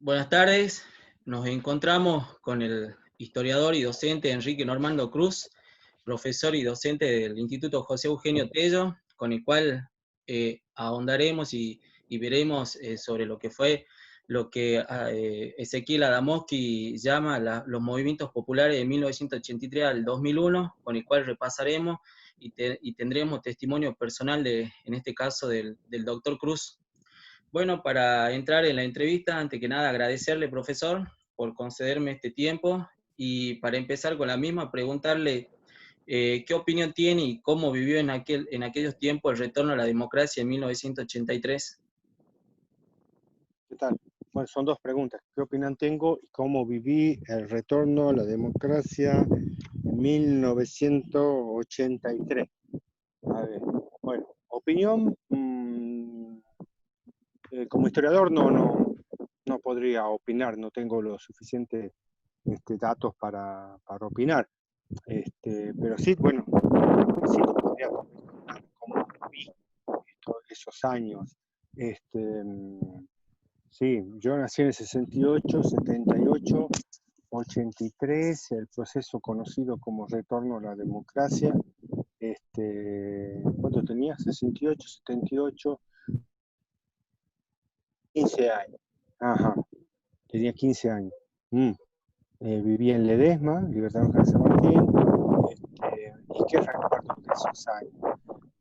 Buenas tardes, nos encontramos con el historiador y docente Enrique Normando Cruz, profesor y docente del Instituto José Eugenio Tello, con el cual ahondaremos y veremos sobre lo que fue lo que Ezequiel Adamowski llama los movimientos populares de 1983 al 2001, con el cual repasaremos y tendremos testimonio personal, en este caso, del doctor Cruz. Bueno, para entrar en la entrevista, antes que nada agradecerle, profesor, por concederme este tiempo y para empezar con la misma, preguntarle qué opinión tiene y cómo vivió en aquellos tiempos el retorno a la democracia en 1983. ¿Qué tal? Bueno, son dos preguntas. ¿Qué opinión tengo y cómo viví el retorno a la democracia en 1983? A ver, bueno, opinión, como historiador no podría opinar, no tengo los suficientes datos para opinar. Pero sí, bueno, sí podría opinar cómo viví esos años. Sí, yo nací en el 68, 78, 83, el proceso conocido como retorno a la democracia. ¿Cuánto tenía? 68, 78, 15 años. Ajá, tenía 15 años. Viví en Ledesma, Libertad de San Martín. ¿Y qué recuerdo de esos años?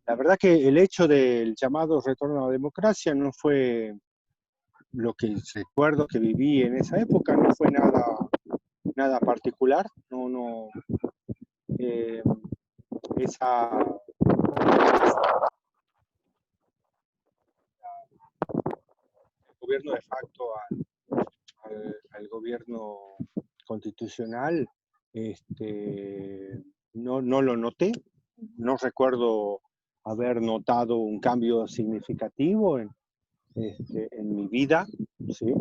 La verdad que el hecho del llamado retorno a la democracia no fue lo que recuerdo que viví en esa época, no fue nada particular, esa el gobierno de facto al gobierno constitucional, no lo noté, no recuerdo haber notado un cambio significativo en mi vida, ¿sí?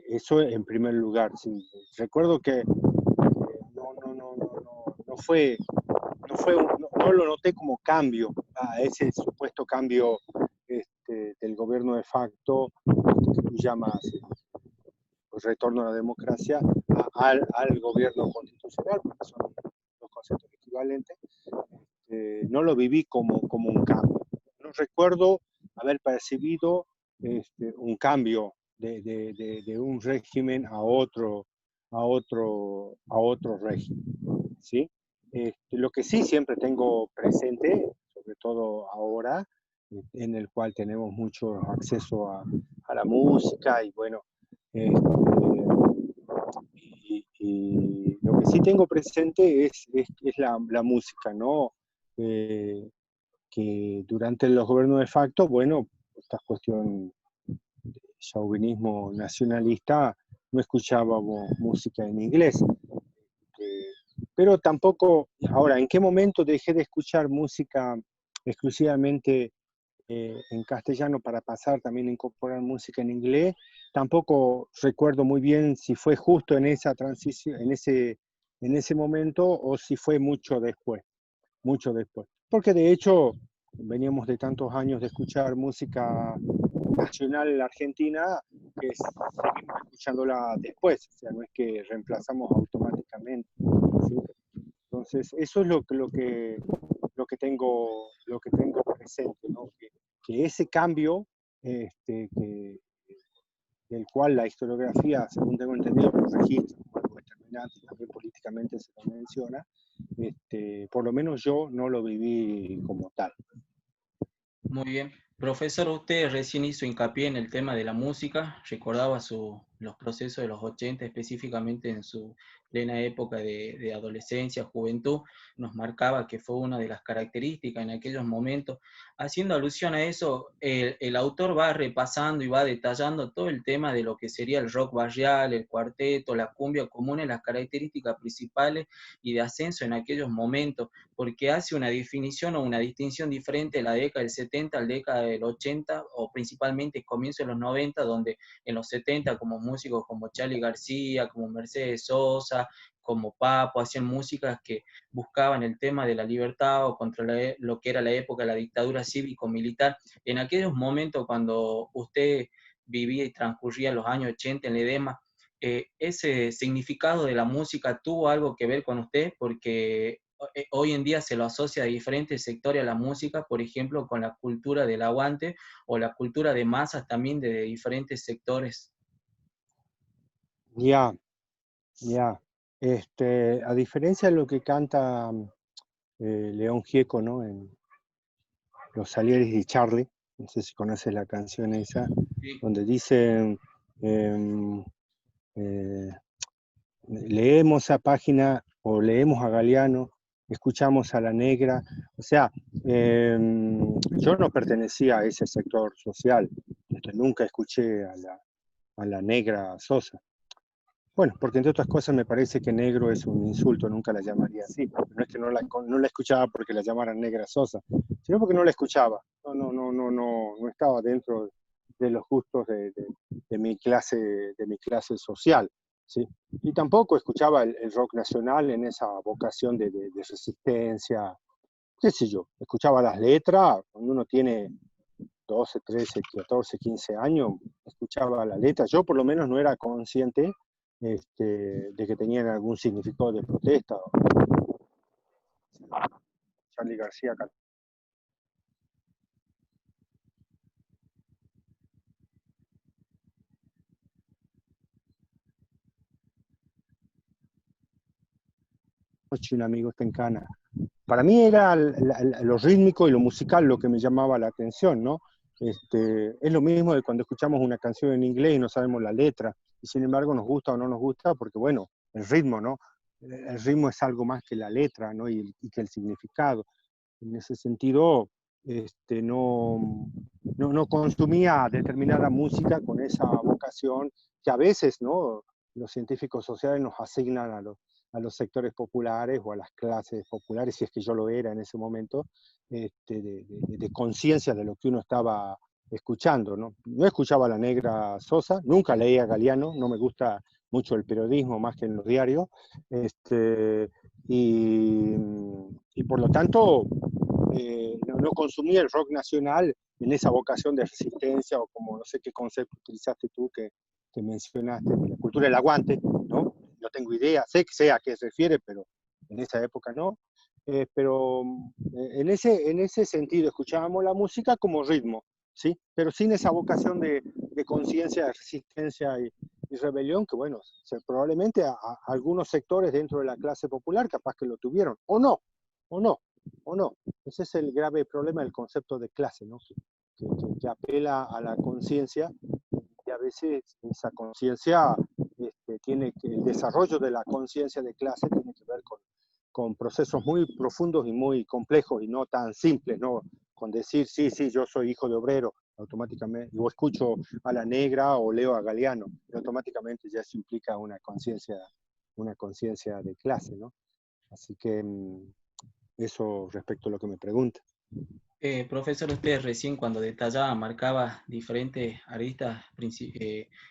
Eso en primer lugar, sí. Recuerdo que no fue, no lo noté como cambio a ese supuesto cambio del gobierno de facto que tú llamas retorno a la democracia al gobierno constitucional, porque son dos conceptos equivalentes. No lo viví como un cambio. No recuerdo haber percibido un cambio de un régimen a otro régimen, ¿sí? Lo que sí siempre tengo presente, sobre todo ahora, en el cual tenemos mucho acceso a la música y bueno, y lo que sí tengo presente es la música, ¿no? Que durante los gobiernos de facto, bueno, esta cuestión de chauvinismo nacionalista, no escuchábamos música en inglés. Pero tampoco, ahora, ¿en qué momento dejé de escuchar música exclusivamente en castellano para pasar también a incorporar música en inglés? Tampoco recuerdo muy bien si fue justo en esa transición, en ese momento o si fue mucho después. Porque de hecho veníamos de tantos años de escuchar música nacional en la Argentina que seguimos escuchándola después, o sea, no es que reemplazamos automáticamente, ¿sí? Entonces, eso es lo que tengo presente, ¿no? Que ese cambio del cual la historiografía, según tengo entendido, lo registra como algo determinante, también políticamente se lo menciona, por lo menos yo no lo viví como tal. Muy bien. Profesor, usted recién hizo hincapié en el tema de la música, recordaba los procesos de los 80, específicamente en su plena época de adolescencia, juventud, nos marcaba que fue una de las características en aquellos momentos. Haciendo alusión a eso, el autor va repasando y va detallando todo el tema de lo que sería el rock barrial, el cuarteto, la cumbia común, las características principales y de ascenso en aquellos momentos, porque hace una definición o una distinción diferente de la década del 70 a la década del 80, o principalmente comienzo de los 90, donde en los 70, como músicos como Charly García, como Mercedes Sosa, como Papo, hacían músicas que buscaban el tema de la libertad o contra lo que era la época de la dictadura cívico-militar. En aquellos momentos cuando usted vivía y transcurría los años 80 en el EDEMA, ¿ese significado de la música tuvo algo que ver con usted? Porque hoy en día se lo asocia a diferentes sectores a la música, por ejemplo, con la cultura del aguante o la cultura de masas también de diferentes sectores. Ya, ya. A diferencia de lo que canta León Gieco, ¿no? En Los Salieres de Charlie, no sé si conoces la canción esa, Sí. donde dice, em, eh, leemos a Página o leemos a Galeano, escuchamos a La Negra, o sea, yo no pertenecía a ese sector social, nunca escuché a la Negra Sosa. Bueno, porque entre otras cosas me parece que negro es un insulto, nunca la llamaría así. No es que no la escuchaba porque la llamaran Negra Sosa, sino porque no la escuchaba. No estaba dentro de los gustos de mi clase social. ¿Sí? Y tampoco escuchaba el rock nacional en esa vocación de resistencia, qué sé yo. Escuchaba las letras, cuando uno tiene 12, 13, 14, 15 años, escuchaba la letra. Yo por lo menos no era consciente de que tenían algún significado de protesta. Charly García cantó Un amigo está en Cana. Para mí era lo rítmico y lo musical lo que me llamaba la atención, ¿no? Es lo mismo de cuando escuchamos una canción en inglés y no sabemos la letra, y sin embargo nos gusta o no nos gusta, porque bueno, el ritmo, ¿no? El ritmo es algo más que la letra, ¿no? Y que el significado. En ese sentido, no consumía determinada música con esa vocación que a veces, ¿no? Los científicos sociales nos asignan a los sectores populares o a las clases populares, si es que yo lo era en ese momento, de conciencia de lo que uno estaba escuchando, ¿no? No escuchaba a La Negra Sosa, nunca leía a Galeano, no me gusta mucho el periodismo más que en los diarios, y, y por lo tanto no consumía el rock nacional en esa vocación de resistencia o como no sé qué concepto utilizaste tú que mencionaste, la cultura del aguante, ¿no? No tengo idea, sé a qué se refiere, pero en esa época no. Pero en ese sentido escuchábamos la música como ritmo, ¿sí? Pero sin esa vocación de conciencia, de resistencia y rebelión, que bueno, probablemente a algunos sectores dentro de la clase popular capaz que lo tuvieron, o no, o no. Ese es el grave problema del concepto de clase, ¿no? Que apela a la conciencia y a veces esa conciencia el desarrollo de la conciencia de clase tiene que ver con procesos muy profundos y muy complejos y no tan simples, ¿no? Con decir, sí, sí, yo soy hijo de obrero, automáticamente, o escucho a La Negra o leo a Galeano, y automáticamente ya eso implica una conciencia de clase, ¿no? Así que eso respecto a lo que me pregunta. Profesor, usted recién cuando detallaba, marcaba diferentes aristas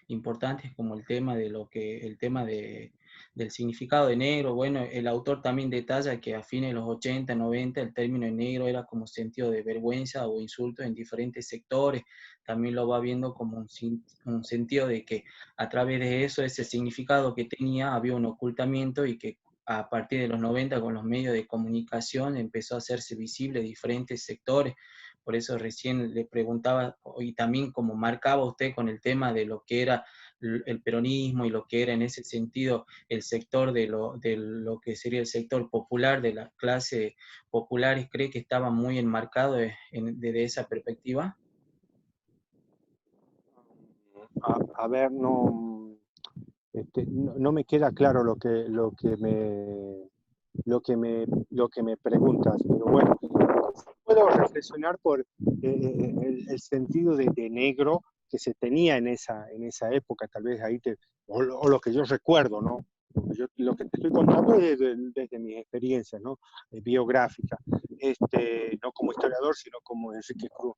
importantes como el tema de del significado de negro. Bueno, el autor también detalla que a fines de los 80, 90, el término de negro era como sentido de vergüenza o insulto en diferentes sectores. También lo va viendo como un sentido de que a través de eso, ese significado que tenía, había un ocultamiento y que a partir de los 90 con los medios de comunicación empezó a hacerse visible diferentes sectores. Por eso recién le preguntaba, y también como marcaba usted con el tema de lo que era el peronismo y lo que era en ese sentido el sector de lo que sería el sector popular, de las clases populares, ¿cree que estaba muy enmarcado desde esa perspectiva? A ver, no me queda claro lo que me preguntas, pero bueno, puedo reflexionar por el sentido de negro que se tenía en esa época, tal vez o lo que yo recuerdo, ¿no? Lo que te estoy contando es desde mis experiencias, ¿no? Biográficas, no como historiador, sino como Enrique Cruz,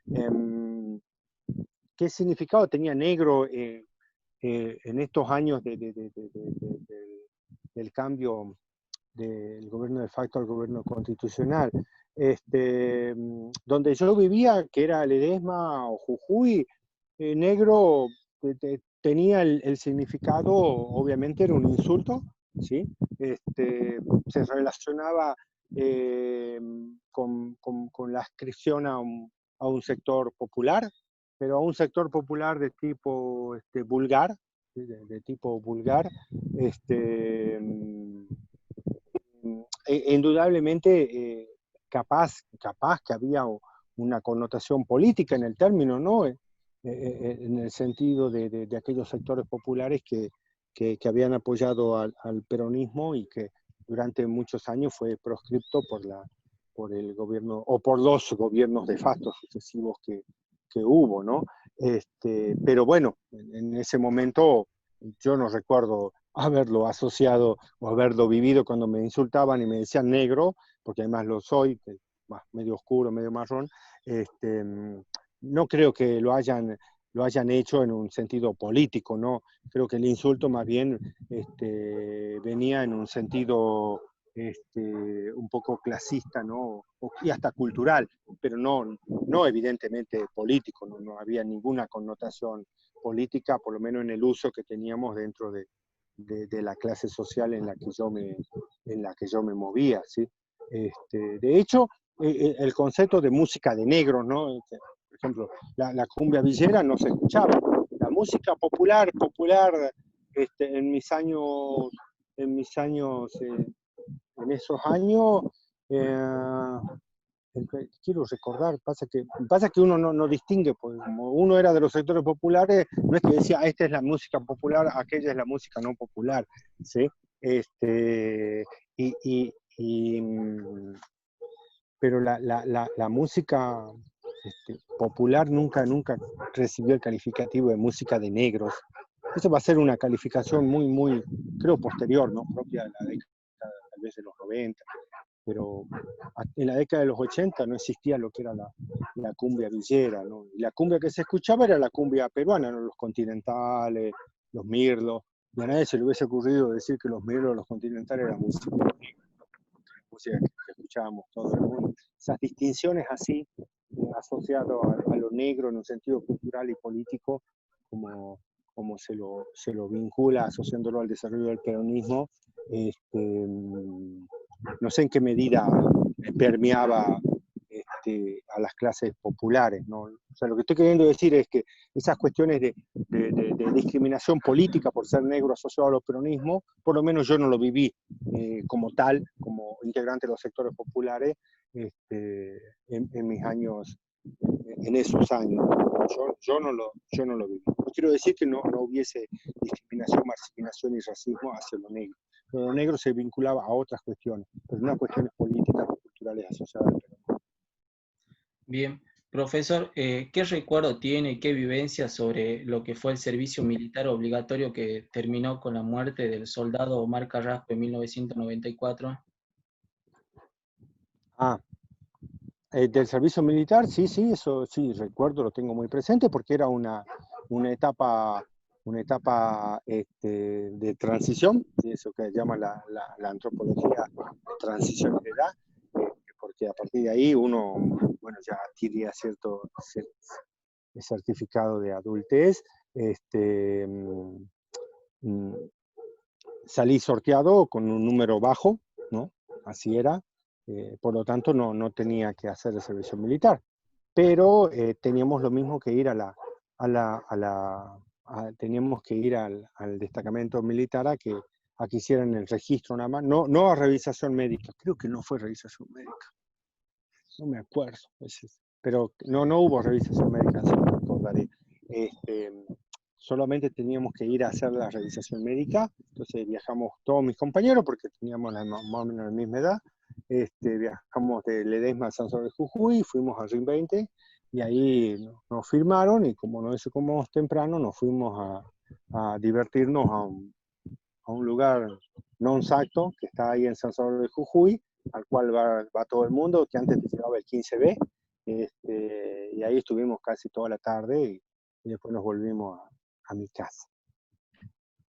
¿no? ¿Qué significado tenía negro en estos años del cambio del gobierno de facto al gobierno constitucional, donde yo vivía, que era Ledesma o Jujuy, negro tenía el significado, obviamente era un insulto, ¿sí? Se relacionaba con la ascripción a un sector popular, pero a un sector popular de tipo vulgar, de tipo vulgar, indudablemente capaz que había una connotación política en el término, ¿no? En el sentido de aquellos sectores populares que habían apoyado al peronismo y que durante muchos años fue proscripto por el gobierno, o por los gobiernos de facto sucesivos que hubo, ¿no? Pero bueno, en ese momento yo no recuerdo haberlo asociado o haberlo vivido cuando me insultaban y me decían negro, porque además lo soy, medio oscuro, medio marrón. No creo que lo hayan hecho en un sentido político, ¿no? Creo que el insulto más bien venía en un sentido un poco clasista, ¿no? Y hasta cultural, pero no evidentemente político, no había ninguna connotación política, por lo menos en el uso que teníamos dentro de la clase social en la que yo me movía, ¿sí? De hecho, el concepto de música de negros, ¿no? Por ejemplo, la cumbia villera no se escuchaba. La música popular, en mis años, en esos años, eh, quiero recordar, pasa que uno no distingue, pues como uno era de los sectores populares, no es que decía, esta es la música popular, aquella es la música no popular, ¿sí? Y, y, y, pero la música popular nunca recibió el calificativo de música de negros. Eso va a ser una calificación muy, creo, posterior, ¿no? Propia de la década, tal vez de los 90, pero en la década de los 80 no existía lo que era la cumbia villera, ¿no? Y la cumbia que se escuchaba era la cumbia peruana, ¿no? Los continentales, los mirlos, y a nadie se le hubiese ocurrido decir que los mirlos, los continentales eran música que escuchábamos todo el mundo. Esas distinciones así, asociadas a lo negro en un sentido cultural y político, como se lo vincula asociándolo al desarrollo del peronismo, no sé en qué medida permeaba a las clases populares, ¿no? O sea, lo que estoy queriendo decir es que esas cuestiones de discriminación política por ser negro asociado al peronismo, por lo menos yo no lo viví como tal, como integrante de los sectores populares, en mis años, en esos años. Yo no lo viví. No quiero decir que no hubiese discriminación, marginación y racismo hacia lo negro. Pero lo negro se vinculaba a otras cuestiones, pero no a cuestiones políticas o culturales asociadas al peronismo. Bien, profesor, ¿qué recuerdo tiene, qué vivencia sobre lo que fue el servicio militar obligatorio que terminó con la muerte del soldado Omar Carrasco en 1994? Del servicio militar, sí, eso sí, recuerdo, lo tengo muy presente porque era una etapa, de transición, ¿sí? Eso que llama la antropología de transición de edad, porque a partir de ahí uno, bueno, ya adquiría cierto certificado de adultez, salí sorteado con un número bajo, ¿no? Así era, por lo tanto no tenía que hacer el servicio militar, pero teníamos lo mismo que ir teníamos que ir al destacamento militar a que hicieran el registro nada más, no a revisación médica, creo que no fue revisación médica, no me acuerdo, pero no hubo revisación médica, así me recordaré. Solamente teníamos que ir a hacer la revisación médica, entonces viajamos todos mis compañeros, porque teníamos más o menos la misma edad, viajamos de Ledesma a San Salvador de Jujuy, fuimos al RIN 20, y ahí nos firmaron, y como nos desocupamos temprano, nos fuimos a divertirnos a un lugar non exacto, que está ahí en San Salvador de Jujuy, al cual va todo el mundo, que antes te llevaba el 15B, y ahí estuvimos casi toda la tarde, y después nos volvimos a mi casa.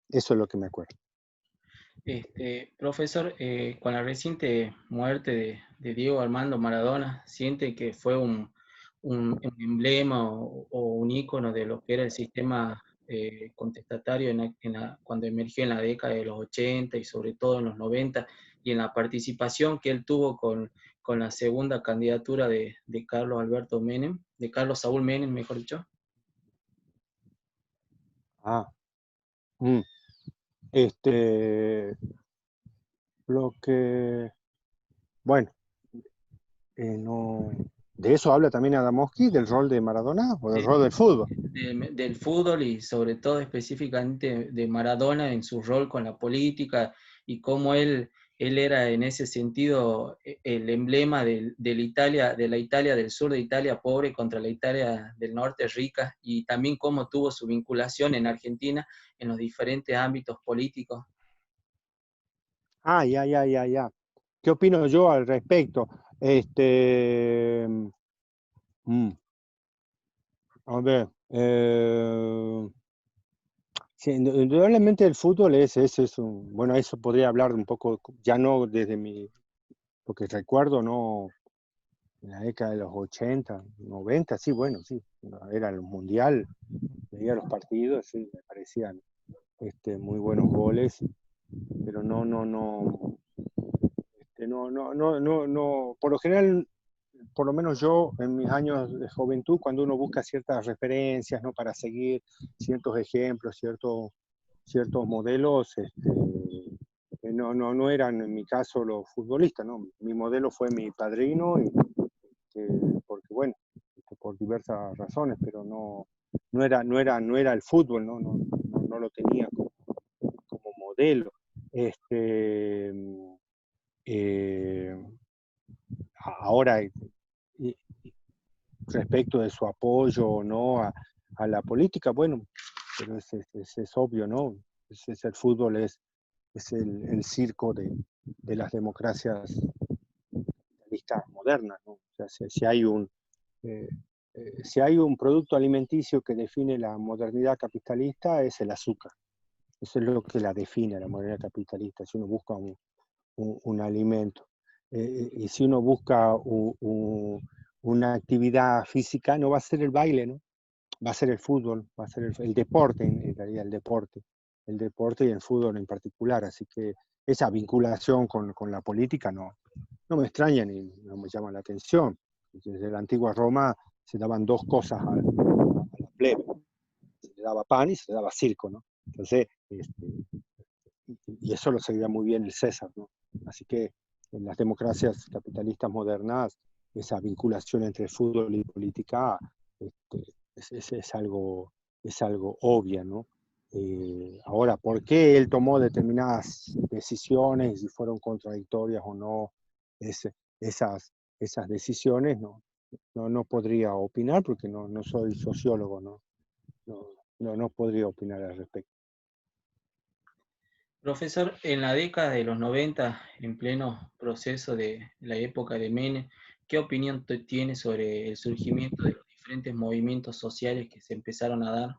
Eso es lo que me acuerdo. Profesor, con la reciente muerte de Diego Armando Maradona, ¿siente que fue un emblema o un ícono de lo que era el sistema contestatario cuando emergió en la década de los 80 y sobre todo en los 90, y en la participación que él tuvo con la segunda candidatura de Carlos Alberto Menem, de Carlos Saúl Menem, mejor dicho? Ah, mm, lo que, bueno, no, de eso habla también Adamowski, del rol de Maradona o del rol del fútbol. Del fútbol y sobre todo específicamente de Maradona en su rol con la política y cómo él era en ese sentido el emblema de la Italia del sur, de Italia pobre contra la Italia del norte rica, y también cómo tuvo su vinculación en Argentina en los diferentes ámbitos políticos. Ah, ya. ¿Qué opino yo al respecto? Mm, a ver, sí, indudablemente el fútbol es un, bueno, eso podría hablar un poco, ya no desde porque recuerdo, no, en la década de los 80, 90, sí, bueno, sí, era el mundial, veía los partidos, sí, me parecían muy buenos goles, pero no, por lo general, por lo menos yo en mis años de juventud, cuando uno busca ciertas referencias, ¿no? Para seguir ciertos ejemplos, ciertos modelos, no eran en mi caso los futbolistas, ¿no? Mi modelo fue mi padrino, porque bueno, por diversas razones, pero no era el fútbol, no lo tenía como modelo. Eh, Ahora, respecto de su apoyo o no a la política, bueno, pero es obvio, ¿no? El fútbol es el circo de las democracias capitalistas modernas, ¿no? O sea, eh, si hay un producto alimenticio que define la modernidad capitalista, es el azúcar. Eso es lo que la define, la modernidad capitalista, si uno busca un alimento. Y si uno busca una actividad física, no va a ser el baile, ¿no? Va a ser el fútbol, va a ser el deporte, en realidad el deporte y el fútbol en particular. Así que esa vinculación con la política no me extraña ni no me llama la atención. Desde la antigua Roma se daban dos cosas a la plebe: se le daba pan y se le daba circo, ¿no? Entonces, y eso lo seguía muy bien el César, ¿no? Así que en las democracias capitalistas modernas, esa vinculación entre fútbol y política es algo obvia, ¿no? Ahora, ¿por qué él tomó determinadas decisiones y si fueron contradictorias o no esas, esas decisiones? No podría opinar porque no soy sociólogo, no podría opinar al respecto. Profesor, en la década de los 90, en pleno proceso de la época de Menem, ¿qué opinión tiene sobre el surgimiento de los diferentes movimientos sociales que se empezaron a dar?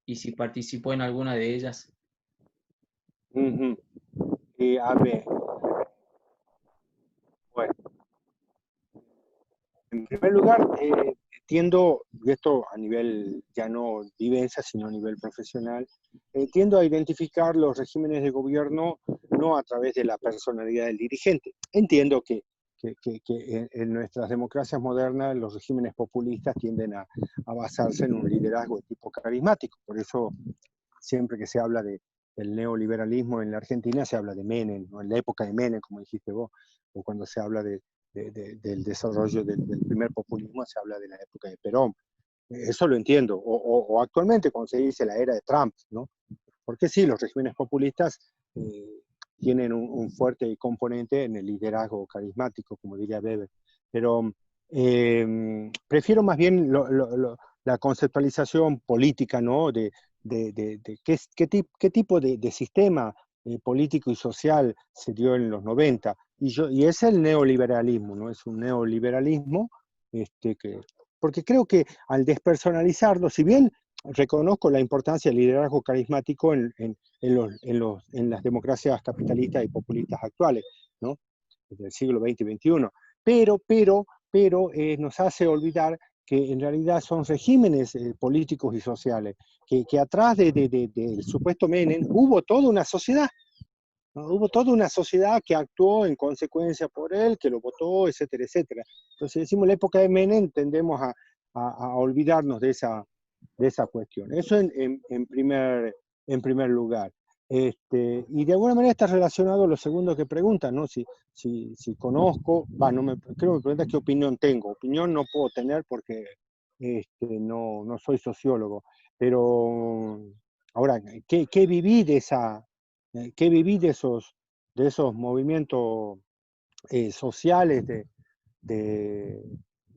Y si participó en alguna de ellas. Uh-huh. A ver, bueno, en primer lugar, tiendo, y esto a nivel ya no vivencia, sino a nivel profesional, tiendo a identificar los regímenes de gobierno no a través de la personalidad del dirigente. Entiendo que en nuestras democracias modernas los regímenes populistas tienden a basarse en un liderazgo de tipo carismático. Por eso siempre que se habla del neoliberalismo en la Argentina se habla de Menem, ¿no? En la época de Menem, como dijiste vos, o cuando se habla del desarrollo del primer populismo se habla de la época de Perón. Eso lo entiendo. O actualmente, cuando se dice la era de Trump, ¿no? Porque sí, los regímenes populistas tienen un fuerte componente en el liderazgo carismático, como diría Weber. Pero prefiero más bien la conceptualización política, ¿no? De qué tipo de sistema político y social se dio en los 90. Y es el neoliberalismo, ¿no? Es un neoliberalismo porque creo que al despersonalizarlo, si bien reconozco la importancia del liderazgo carismático en las democracias capitalistas y populistas actuales, ¿no? Del siglo XX y XXI. Pero nos hace olvidar que en realidad son regímenes políticos y sociales, que atrás del supuesto Menem hubo toda una sociedad, ¿no? Hubo toda una sociedad que actuó en consecuencia por él, que lo votó, etcétera, etcétera. Entonces decimos la época de Menem, tendemos a olvidarnos de esa cuestión. Eso en primer lugar. Y de alguna manera está relacionado a lo segundo que preguntan, ¿no? Si conozco, creo que me preguntas qué opinión tengo. Opinión no puedo tener porque no soy sociólogo, pero ahora, ¿qué viví qué viví de esos movimientos sociales de, de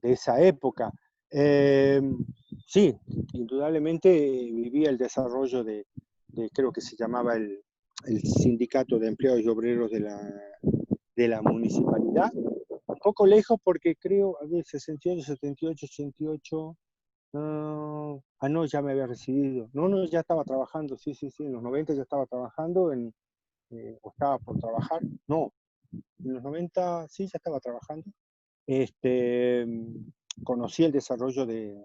esa época? Eh, sí, indudablemente viví el desarrollo creo que se llamaba el Sindicato de Empleados y Obreros de la Municipalidad. Un poco lejos porque creo, a ver, 68, 78, 88, no, ya me había recibido. No, ya estaba trabajando, sí, en los 90 ya estaba trabajando, o estaba por trabajar. No, en los 90 sí, ya estaba trabajando. Este, Conocí el desarrollo de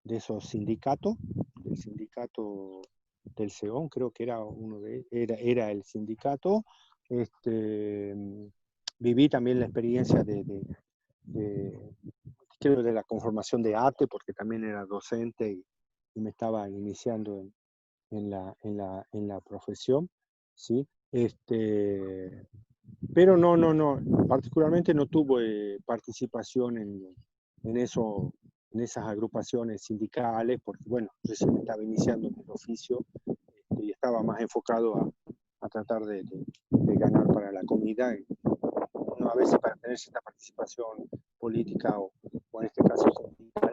esos sindicatos, del sindicato del SEON, creo que era el sindicato. Este, Viví también la experiencia creo, de la conformación de ATE, porque también era docente y me estaba iniciando en la profesión, ¿sí? Pero no, particularmente no tuve participación en eso, en esas agrupaciones sindicales, porque bueno, recién me estaba iniciando en el oficio y estaba más enfocado a tratar de ganar para la comida. Y uno a veces para tener cierta participación política o en este caso sindical,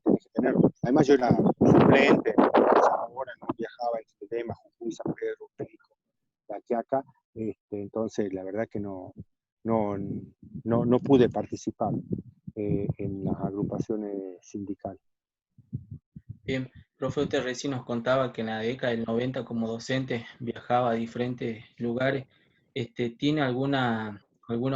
tiene que tenerlo. Además yo era suplente, ahora no viajaba entre Tema, Jujuy, San Pedro, Perico, La Quiaca, entonces la verdad que no pude participar en las agrupaciones sindicales. Bien, profe, usted recién nos contaba que en la década del 90 como docente viajaba a diferentes lugares. ¿Tiene alguna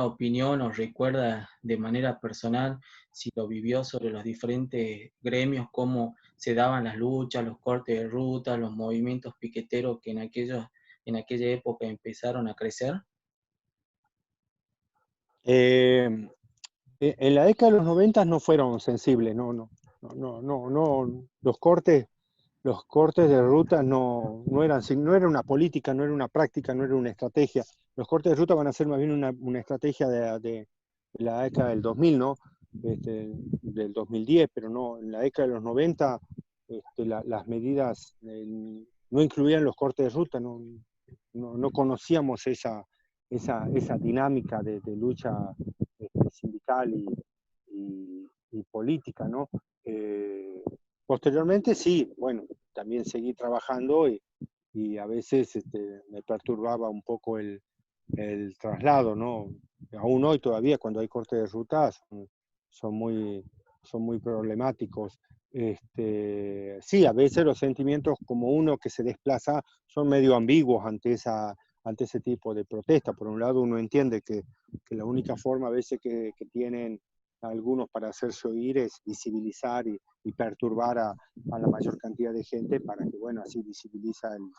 opinión o recuerda de manera personal si lo vivió sobre los diferentes gremios, cómo se daban las luchas, los cortes de ruta, los movimientos piqueteros que en aquella época empezaron a crecer? En la década de los 90 no fueron sensibles, no. Los cortes de ruta no era una política, no era una práctica, no era una estrategia. Los cortes de ruta van a ser más bien una estrategia de la década del 2000, ¿no? Del 2010, pero no, en la década de los 90 las medidas no incluían los cortes de ruta, no conocíamos esa dinámica de lucha sindical y política, ¿no? Posteriormente sí, bueno, también seguí trabajando y a veces me perturbaba un poco el traslado, ¿no? Aún hoy todavía cuando hay corte de rutas son muy, son muy problemáticos. Sí, a veces los sentimientos como uno que se desplaza son medio ambiguos ante ese tipo de protesta. Por un lado uno entiende que la única forma a veces que tienen algunos para hacerse oír es visibilizar y perturbar a la mayor cantidad de gente para que, bueno, así visibiliza el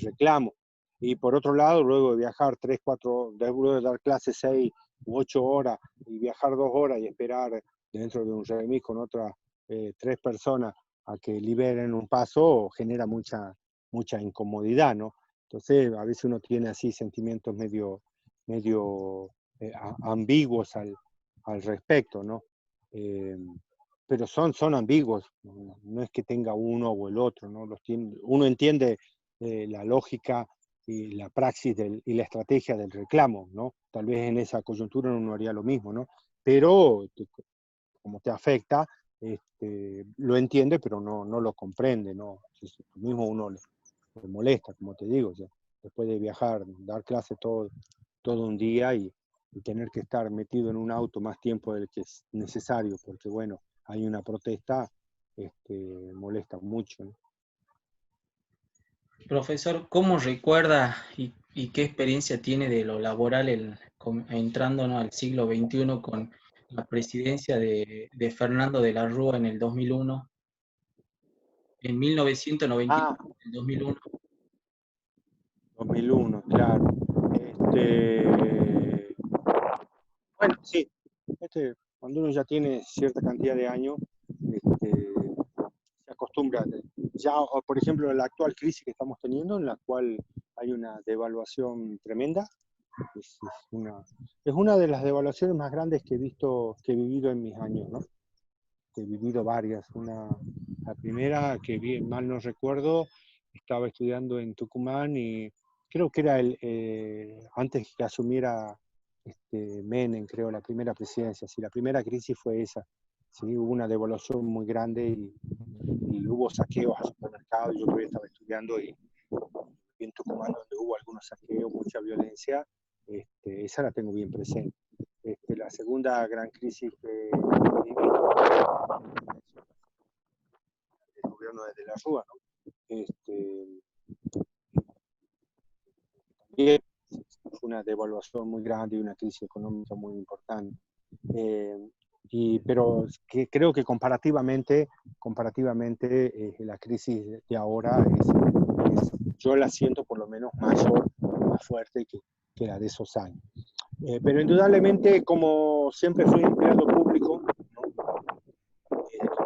reclamo. Y por otro lado, luego de viajar 3, 4, luego de dar clases 6 u 8 horas y viajar 2 horas y esperar dentro de un remis con otras 3 personas a que liberen un paso, genera mucha incomodidad, ¿no? Entonces, a veces uno tiene así sentimientos medio ambiguos al respecto, ¿no? Pero son ambiguos, no es que tenga uno o el otro, ¿no? Uno entiende la lógica y la praxis y la estrategia del reclamo, ¿no? Tal vez en esa coyuntura uno haría lo mismo, ¿no? Pero como te afecta, lo entiende, pero no lo comprende, ¿no? Entonces, lo mismo uno le molesta, como te digo, ya, después de viajar, dar clase todo un día y tener que estar metido en un auto más tiempo del que es necesario, porque bueno, hay una protesta, molesta mucho, ¿no? Profesor, ¿cómo recuerda y qué experiencia tiene de lo laboral entrando, ¿no?, al siglo XXI con la presidencia de Fernando de la Rúa en el 2001, en 1991, Ah, en el 2001? 2001, claro. Bueno, sí, cuando uno ya tiene cierta cantidad de años, se acostumbra. Ya, por ejemplo, la actual crisis que estamos teniendo, en la cual hay una devaluación tremenda, es una de las devaluaciones más grandes que he vivido en mis años, ¿no? He vivido varias. La primera, que bien mal no recuerdo, estaba estudiando en Tucumán y creo que era antes que asumiera Menem, creo, la primera presidencia. Sí, la primera crisis fue esa. Sí, hubo una devaluación muy grande y hubo saqueos a supermercados. Yo todavía estaba estudiando y en Tucumán, donde hubo algunos saqueos, mucha violencia, esa la tengo bien presente. La segunda gran crisis que viví el gobierno de la Rúa, ¿no? También fue una devaluación muy grande y una crisis económica muy importante. Pero creo que comparativamente la crisis de ahora yo la siento por lo menos mayor, más fuerte que la de esos años. Pero indudablemente, como siempre fui empleado público, ¿no?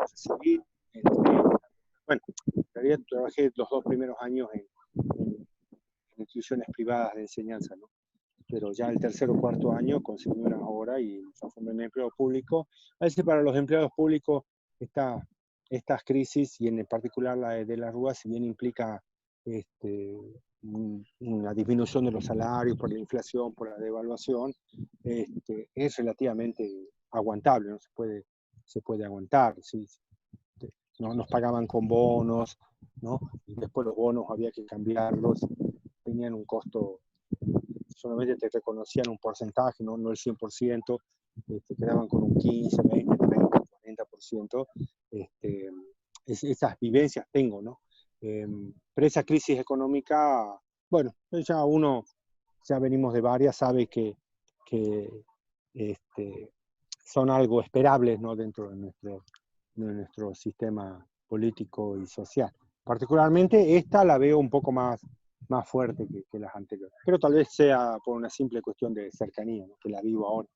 Recibí, bueno, en realidad trabajé los 2 primeros años en instituciones privadas de enseñanza, ¿no? Pero ya el tercer o cuarto año conseguí una hora y me transformé en empleado público. A veces para los empleados públicos estas crisis, y en particular la de la Rúa, si bien implica una disminución de los salarios por la inflación, por la devaluación, es relativamente aguantable, ¿no? Se puede aguantar. ¿Sí? ¿No? Nos pagaban con bonos, ¿no? Y después los bonos había que cambiarlos, tenían un costo, solamente te reconocían un porcentaje, no el 100%, te quedaban con un 15, 20, 30, 40%. Esas vivencias tengo, ¿no? Pero esa crisis económica, bueno, ya venimos de varias, sabe que son algo esperables, ¿no? Dentro de nuestro sistema político y social. Particularmente esta la veo un poco más fuerte que las anteriores. Pero tal vez sea por una simple cuestión de cercanía, ¿no? Que la vivo ahora.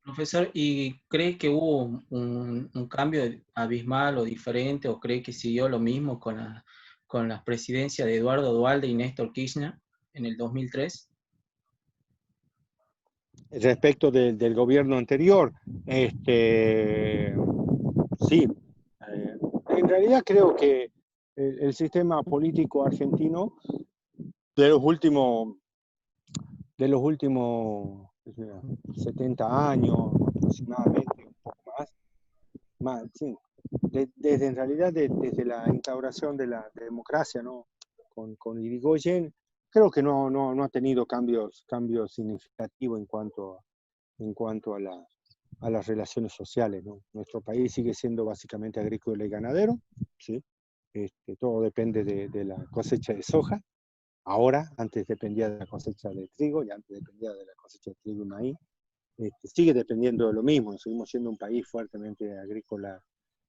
Profesor, ¿y cree que hubo un cambio abismal o diferente, o cree que siguió lo mismo con la presidencia de Eduardo Duhalde y Néstor Kirchner en el 2003? Respecto del gobierno anterior, sí. En realidad creo que el sistema político argentino de los últimos 70 años aproximadamente, un poco más sí, desde en realidad desde la instauración de la democracia, ¿no? Con Irigoyen, creo que no ha tenido cambios significativos en cuanto a las relaciones sociales, ¿no? Nuestro país sigue siendo básicamente agrícola y ganadero, ¿sí? Todo depende de la cosecha de soja. Ahora, antes dependía de la cosecha de trigo y antes dependía de la cosecha de trigo y maíz. Sigue dependiendo de lo mismo, seguimos siendo un país fuertemente agrícola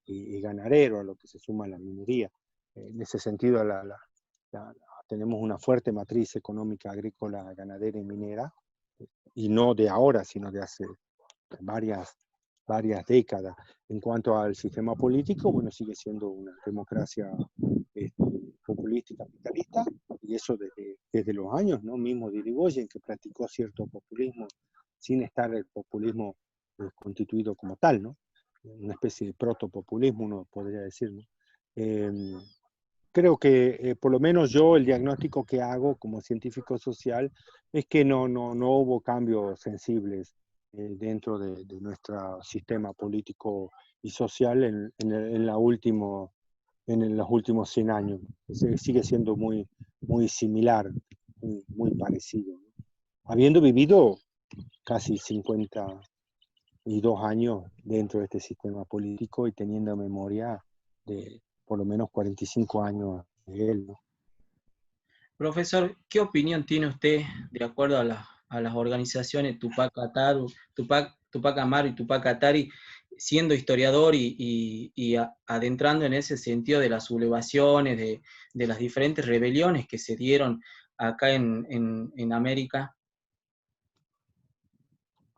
y ganadero, a lo que se suma la minería. En ese sentido, tenemos una fuerte matriz económica agrícola, ganadera y minera, y no de ahora, sino de hace varias décadas. En cuanto al sistema político, bueno, sigue siendo una democracia populista y capitalista, y eso desde los años, ¿no? Mismo de Irigoyen, que practicó cierto populismo sin estar el populismo constituido como tal, ¿no? Una especie de protopopulismo, uno podría decir, ¿no? Creo que por lo menos yo el diagnóstico que hago como científico social es que no hubo cambios sensibles dentro de nuestro sistema político y social en los últimos 100 años. Sigue siendo muy similar, muy parecido, ¿no? Habiendo vivido casi 50 y 2 años dentro de este sistema político y teniendo memoria de por lo menos 45 años de él, ¿no? Profesor, ¿qué opinión tiene usted de acuerdo a las organizaciones Tupac Amaru, Tupac Amaru y Tupac Katari, siendo historiador y adentrando en ese sentido de las sublevaciones, de las diferentes rebeliones que se dieron acá en América?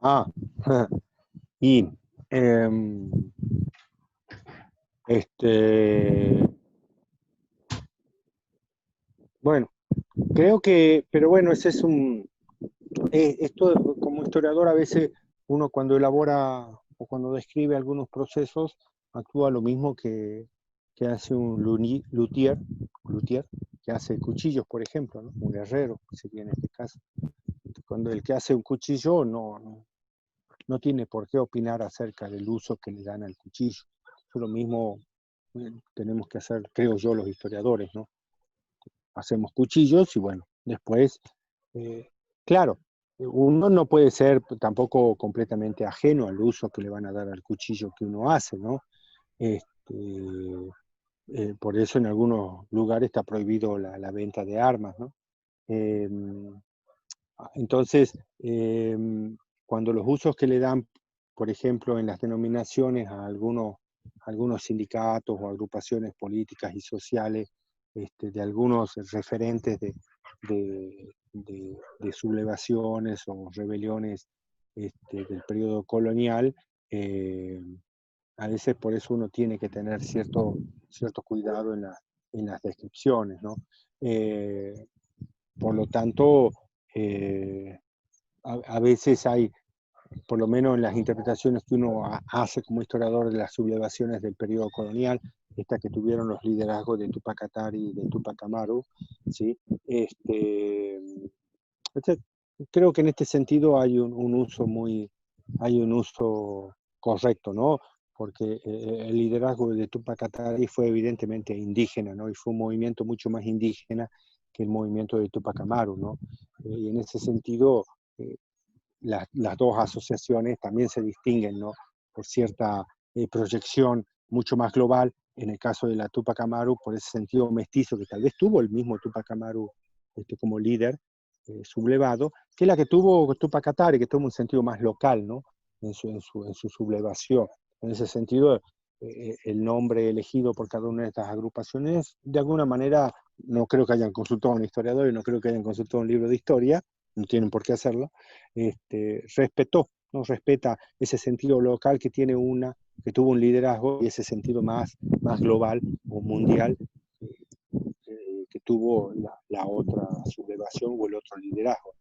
Ah, y em, este, bueno, creo que, pero bueno, ese es esto como historiador a veces uno cuando elabora o cuando describe algunos procesos actúa lo mismo que hace un luthier, que hace cuchillos, por ejemplo, ¿no? Un herrero, sería en este caso. Cuando el que hace un cuchillo no tiene por qué opinar acerca del uso que le dan al cuchillo. Eso lo mismo tenemos que hacer, creo yo, los historiadores, ¿no? Hacemos cuchillos y bueno, después, claro, uno no puede ser tampoco completamente ajeno al uso que le van a dar al cuchillo que uno hace, ¿no? Este, por eso en algunos lugares está prohibido la venta de armas, ¿no? Eh, entonces, cuando los usos que le dan, por ejemplo, en las denominaciones a algunos sindicatos o agrupaciones políticas y sociales, de algunos referentes de sublevaciones o rebeliones del periodo colonial, eh, a veces por eso uno tiene que tener cierto cuidado en las descripciones, ¿no? Eh, por lo tanto, a veces hay, por lo menos en las interpretaciones que uno hace como historiador de las sublevaciones del periodo colonial, estas que tuvieron los liderazgos de Tupac Katari y de Tupac Amaru, ¿sí? Este, creo que en este sentido hay un uso correcto, ¿no? Porque el liderazgo de Tupac Katari fue evidentemente indígena, ¿no? Y fue un movimiento mucho más indígena que el movimiento de Tupac Amaru, ¿no? Y en ese sentido, eh, las dos asociaciones también se distinguen, ¿no? Por cierta proyección mucho más global, en el caso de la Tupac Amaru, por ese sentido mestizo que tal vez tuvo el mismo Tupac Amaru como líder sublevado, que la que tuvo Tupac Katari, que tuvo un sentido más local, ¿no? En su sublevación. En ese sentido, el nombre elegido por cada una de estas agrupaciones, de alguna manera, no creo que hayan consultado a un historiador y no creo que hayan consultado un libro de historia, no tienen por qué hacerlo, ¿no? Respeta ese sentido local que tiene que tuvo un liderazgo y ese sentido más global o mundial que tuvo la otra sublevación o el otro liderazgo.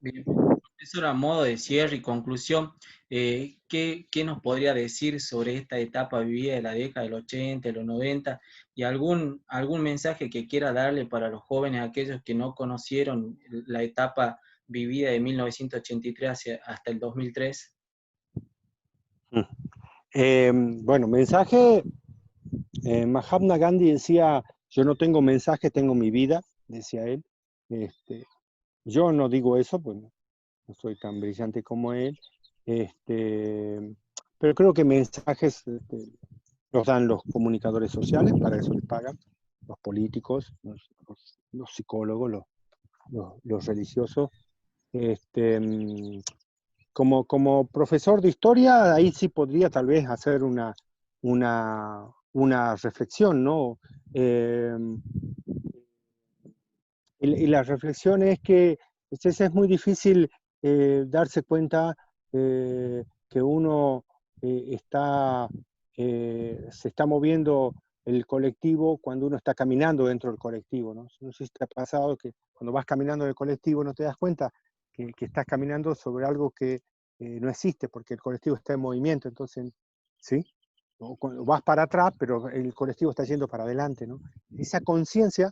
Bien. Profesor, a modo de cierre y conclusión, ¿qué nos podría decir sobre esta etapa vivida de la década del 80, de los 90, y algún mensaje que quiera darle para los jóvenes, aquellos que no conocieron la etapa vivida de 1983 hasta el 2003? Bueno, mensaje, Mahatma Gandhi decía, yo no tengo mensaje, tengo mi vida, decía él. Yo no digo eso, pues no soy tan brillante como él, pero creo que mensajes los dan los comunicadores sociales, para eso les pagan, los políticos, los psicólogos, los religiosos. Como profesor de historia, ahí sí podría tal vez hacer una reflexión, ¿no? Eh, y la reflexión es que es muy difícil darse cuenta que uno se está moviendo el colectivo cuando uno está caminando dentro del colectivo, ¿no? No sé si te ha pasado que cuando vas caminando en el colectivo no te das cuenta que estás caminando sobre algo que no existe porque el colectivo está en movimiento, entonces, ¿sí? O cuando vas para atrás, pero el colectivo está yendo para adelante, ¿no? Esa conciencia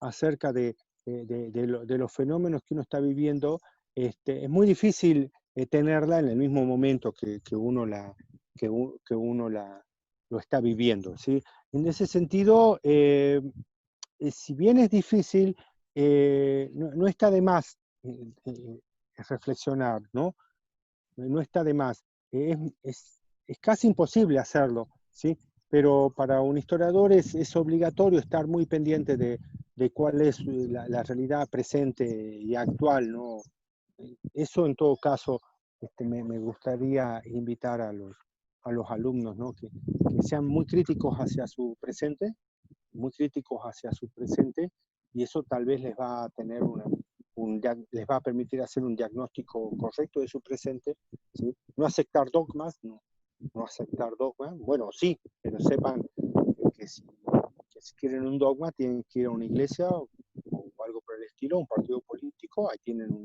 acerca de los fenómenos que uno está viviendo, es muy difícil tenerla en el mismo momento que uno lo está viviendo, ¿sí? En ese sentido, si bien es difícil, no está de más reflexionar, ¿no? no está de más. Es casi imposible hacerlo, ¿sí? Pero para un historiador es obligatorio estar muy pendiente de cuál es la realidad presente y actual, ¿no? Eso en todo caso me gustaría invitar a los alumnos, ¿no? Que sean muy críticos hacia su presente, muy críticos hacia su presente, y eso tal vez les va a tener les va a permitir hacer un diagnóstico correcto de su presente, ¿sí? No aceptar dogmas, no aceptar dogmas, bueno, sí, pero sepan que si quieren un dogma tienen que ir a una iglesia o algo por el estilo, un partido político, ahí tienen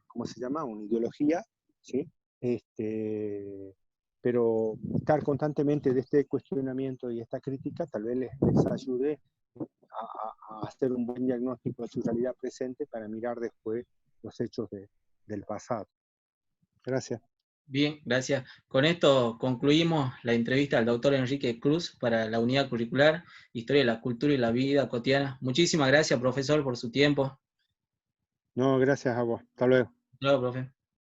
¿cómo se llama? Una ideología, ¿sí? Pero estar constantemente de este cuestionamiento y esta crítica tal vez les ayude a hacer un buen diagnóstico de su realidad presente para mirar después los hechos del pasado. Gracias. Bien, gracias. Con esto concluimos la entrevista al doctor Enrique Cruz para la unidad curricular Historia de la Cultura y la Vida Cotidiana. Muchísimas gracias, profesor, por su tiempo. No, gracias a vos. Hasta luego. Hasta luego, profe.